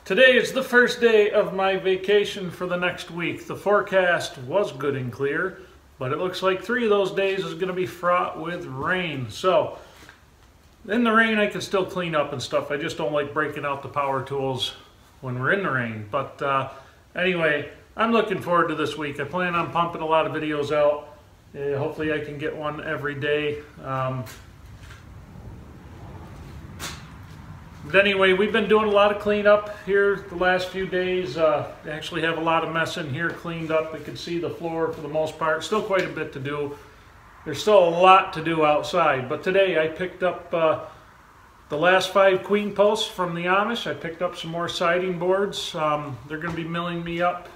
Today is the first day of my vacation for the next week. The forecast was good and clear, but it looks like 3 of those days is going to be fraught with rain. So, in the rain I can still clean up and stuff. I just don't like breaking out the power tools when we're in the rain. But anyway, I'm looking forward to this week. I plan on pumping a lot of videos out. Hopefully I can get one every day. But anyway, we've been doing a lot of cleanup here the last few days. Actually have a lot of mess in here cleaned up. You can see the floor for the most part. Still quite a bit to do. There's still a lot to do outside. But today I picked up the last 5 queen posts from the Amish. I picked up some more siding boards. They're going to be milling me up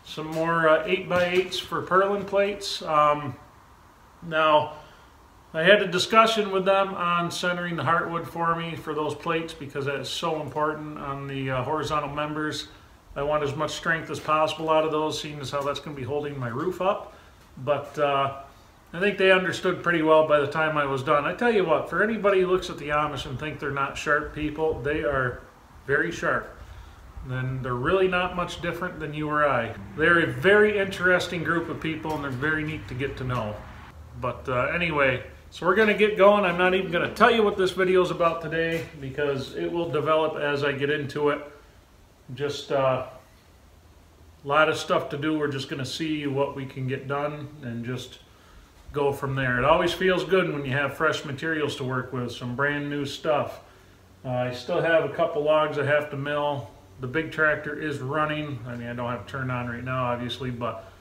some more 8x8s for purlin plates. Now, I had a discussion with them on centering the heartwood for me for those plates because that is so important on the horizontal members. I want as much strength as possible out of those, seeing as how that's going to be holding my roof up. But I think they understood pretty well by the time I was done. I tell you what, for anybody who looks at the Amish and think they're not sharp people, they are very sharp. And they're really not much different than you or I. They're a very interesting group of people and they're very neat to get to know. But anyway, so we're going to get going. I'm not even going to tell you what this video is about today because it will develop as I get into it. Just a lot of stuff to do. We're just going to see what we can get done and just go from there. It always feels good when you have fresh materials to work with, some brand new stuff. I still have a couple logs I have to mill. The big tractor is running. I mean, I don't have it turned on right now, obviously, but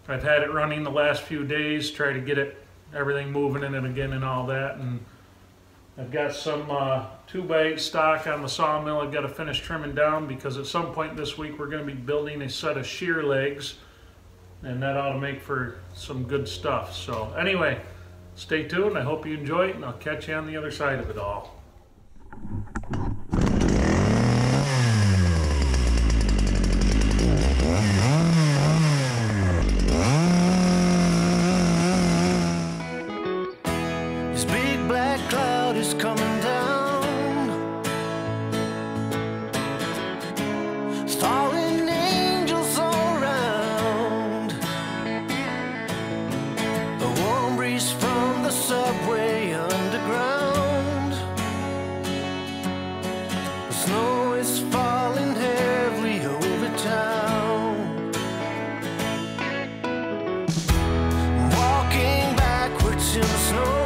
I've had it running the last few days, try to get everything moving in it again and all that. And I've got some 2x8 stock on the sawmill I've got to finish trimming down because at some point this week we're going to be building a set of shear legs and that ought to make for some good stuff. So anyway, stay tuned. I hope you enjoy it and I'll catch you on the other side of it all. Coming down, fallen angels all around, a warm breeze from the subway underground, the snow is falling heavily over town, walking backwards in the snow.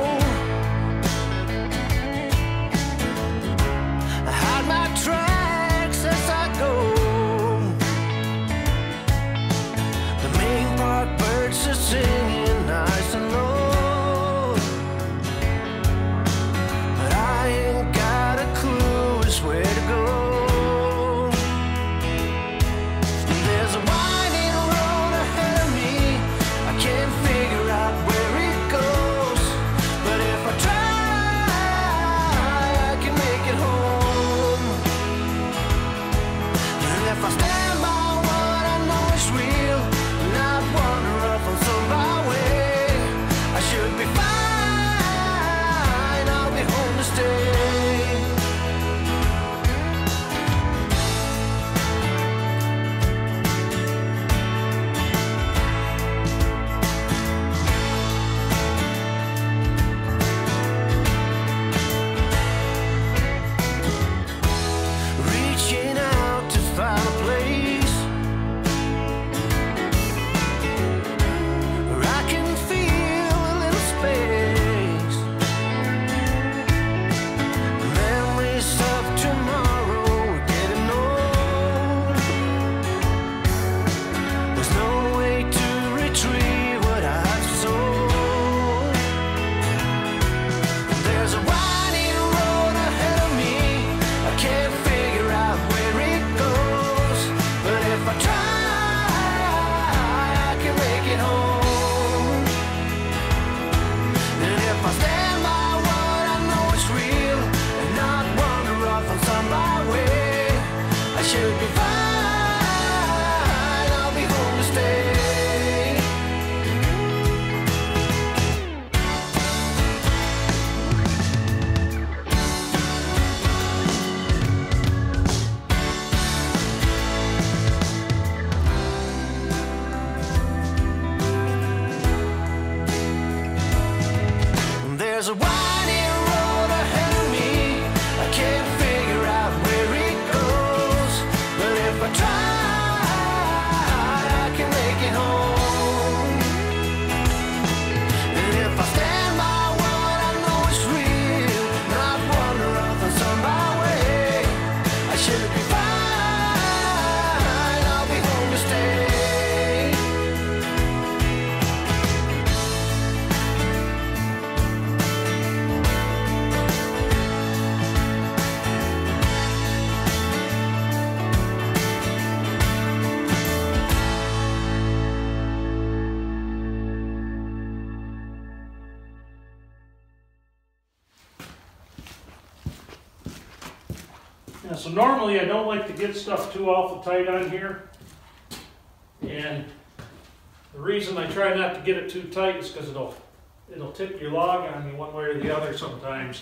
Singing nice and low, but I ain't got a clue as where to go. should be fine. I'll be home to stay. There's a winding road ahead of me. I can't figure out where it goes, but if I try, I can make it home. And if I stand by what I know is real, not wander off on some byway, I should be fine. I'll be home to stay. Yeah, so normally I don't like to get stuff too awful tight on here, and the reason I try not to get it too tight is because it'll tip your log on you one way or the other sometimes.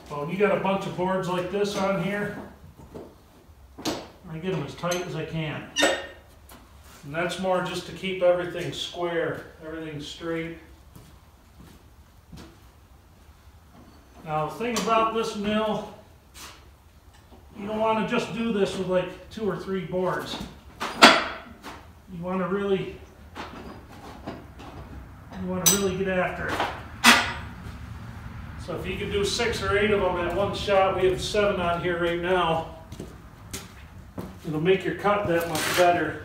But when you got a bunch of boards like this on here, I get them as tight as I can, and that's more just to keep everything square, everything straight. Now the thing about this mill, you don't want to just do this with like 2 or 3 boards. You want to really get after it. So if you could do 6 or 8 of them at one shot, we have 7 on here right now. It'll make your cut that much better.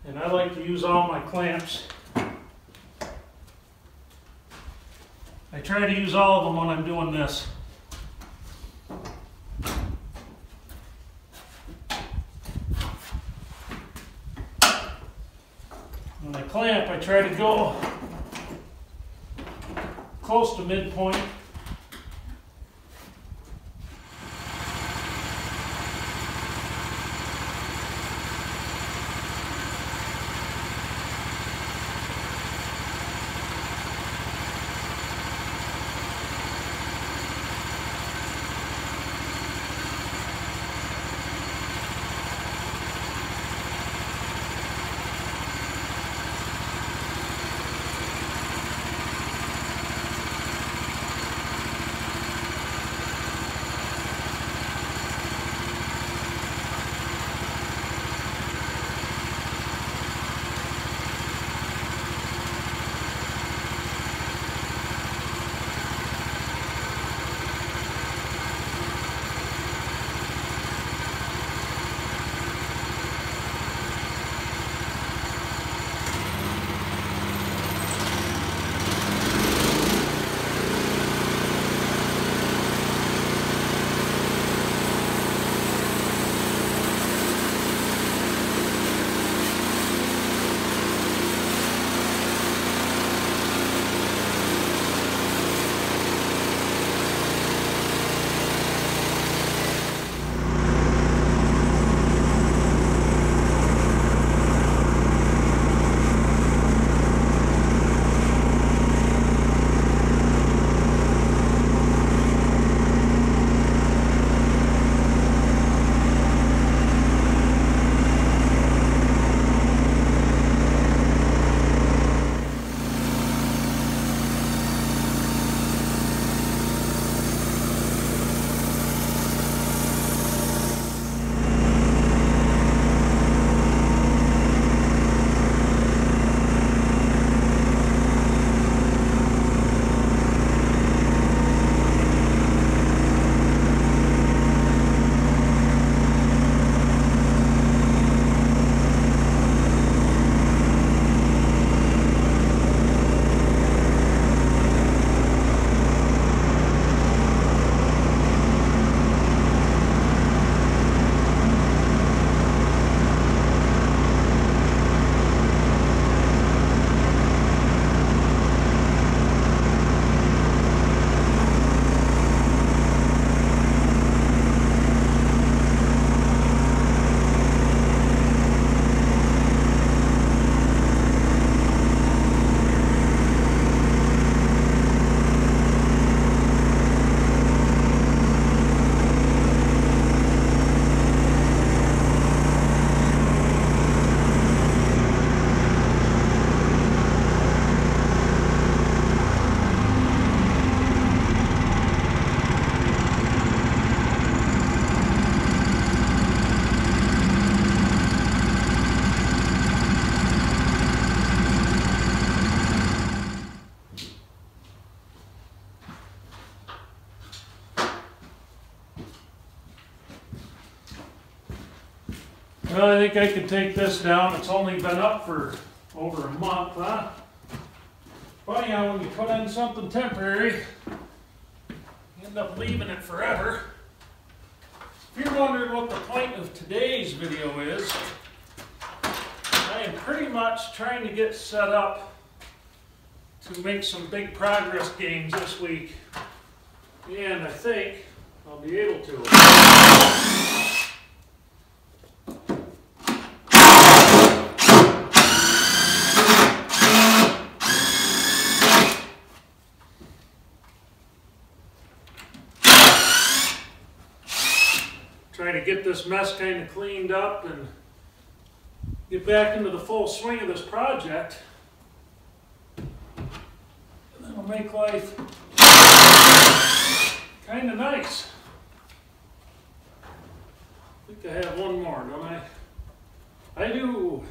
And I like to use all my clamps. I try to use all of them when I'm doing this. When I clamp, I try to go close to midpoint. Well, I think I could take this down. It's only been up for over a month, huh? Funny how when you put in something temporary, you end up leaving it forever. If you're wondering what the point of today's video is, I am pretty much trying to get set up to make some big progress gains this week. And I think I'll be able to. Try to get this mess kind of cleaned up and get back into the full swing of this project. And that'll make life kind of nice. I think I have one more, don't I? I do.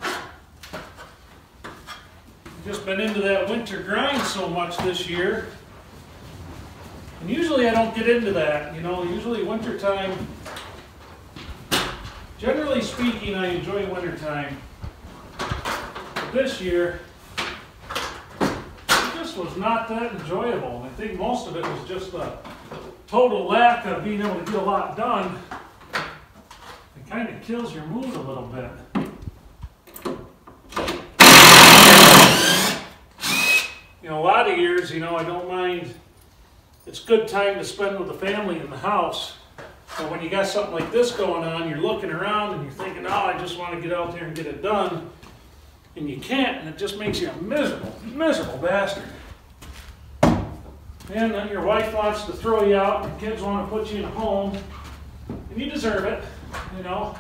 I've just been into that winter grind so much this year. And usually I don't get into that, you know, usually wintertime, generally speaking, I enjoy wintertime. But this year, it just was not that enjoyable. And I think most of it was just a total lack of being able to get a lot done. It kind of kills your mood a little bit. You know, a lot of years, you know, I don't mind. It's good time to spend with the family in the house. But when you got something like this going on, you're looking around and you're thinking, oh, I just want to get out there and get it done. And you can't, and it just makes you a miserable, miserable bastard. And then your wife wants to throw you out, and kids want to put you in a home. And you deserve it, you know.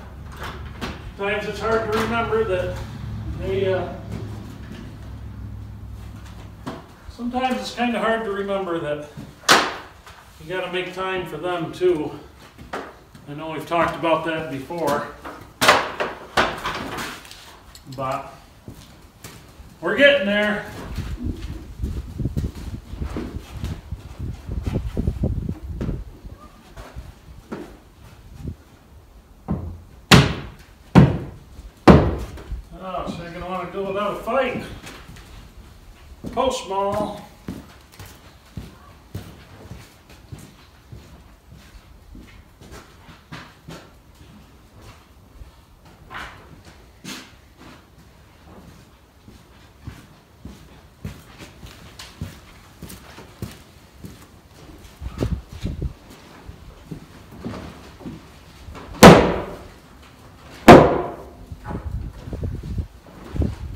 Sometimes it's hard to remember that sometimes it's kind of hard to remember that you got to make time for them too. I know we've talked about that before, but we're getting there. Oh, so you're going to want to go without a fight. Post mall.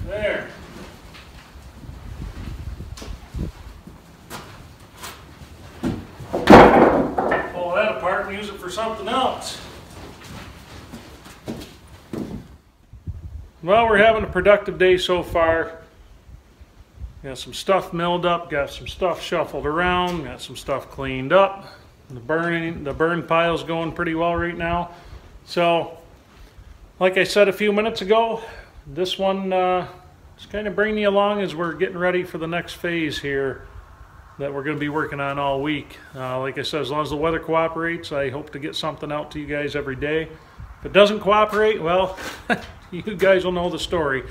There. Pull that apart and use it for something else. Well, we're having a productive day so far. Got some stuff milled up, got some stuff shuffled around, got some stuff cleaned up. The burn pile's going pretty well right now. So, like I said a few minutes ago, this one is kind of bringing you along as we're getting ready for the next phase here that we're going to be working on all week. Like I said, as long as the weather cooperates, I hope to get something out to you guys every day. If it doesn't cooperate, well, you guys will know the story.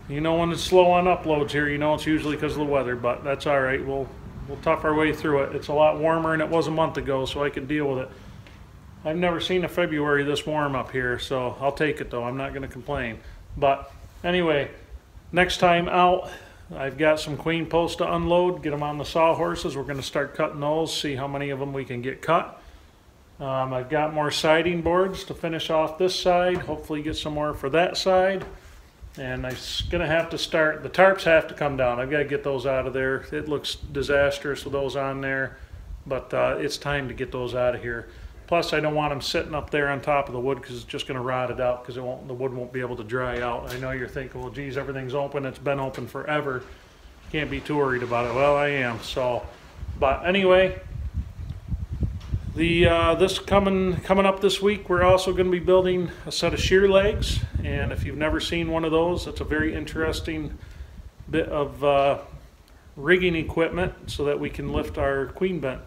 You know when it's slow on uploads here, you know it's usually because of the weather, but that's all right. We'll tough our way through it. It's a lot warmer than it was a month ago, so I can deal with it. I've never seen a February this warm up here, so I'll take it though. I'm not going to complain. But anyway, next time out, I've got some queen posts to unload, get them on the sawhorses. We're going to start cutting those, see how many of them we can get cut. I've got more siding boards to finish off this side, hopefully get some more for that side. And I'm going to have to start, the tarps have to come down. I've got to get those out of there. It looks disastrous with those on there, but it's time to get those out of here. Plus, I don't want them sitting up there on top of the wood because it's just going to rot it out because the wood won't be able to dry out. I know you're thinking, well, geez, everything's open. It's been open forever. Can't be too worried about it. Well, I am. So, but anyway, this coming up this week, we're also going to be building a set of shear legs. And if you've never seen one of those, it's a very interesting bit of rigging equipment so that we can lift our queen bent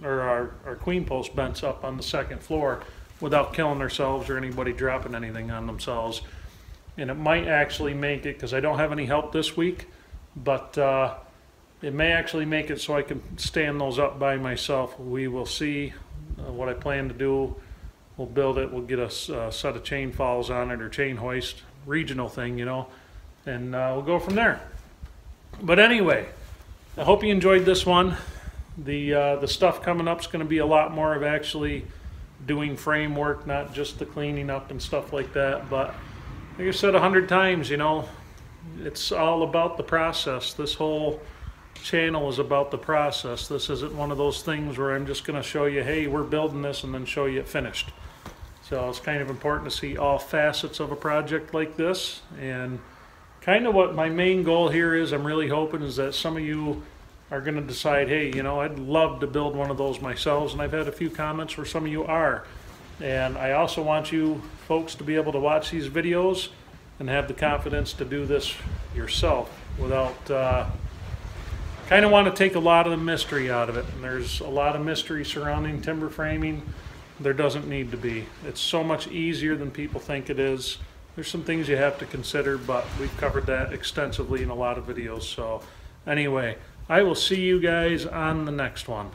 or our queen post bents up on the second floor. without killing themselves or anybody dropping anything on themselves. And it might actually make it, because I don't have any help this week, but it may actually make it so I can stand those up by myself. We will see what I plan to do. We'll build it, we'll get a set of chain falls on it, or chain hoist, regional thing, you know, and we'll go from there. But anyway, I hope you enjoyed this one. The stuff coming up is going to be a lot more of actually doing framework, not just the cleaning up and stuff like that. But like I said 100 times, you know, it's all about the process. This whole channel is about the process. This isn't one of those things where I'm just going to show you, hey, we're building this, and then show you it finished. So it's kind of important to see all facets of a project like this. And kind of what my main goal here is, I'm really hoping, is that some of you are going to decide, hey, you know, I'd love to build one of those myself. And I've had a few comments where some of you are. And I also want you folks to be able to watch these videos and have the confidence to do this yourself without, kind of want to take a lot of the mystery out of it. And there's a lot of mystery surrounding timber framing. There doesn't need to be. It's so much easier than people think it is. There's some things you have to consider, but we've covered that extensively in a lot of videos. So anyway, I will see you guys on the next one.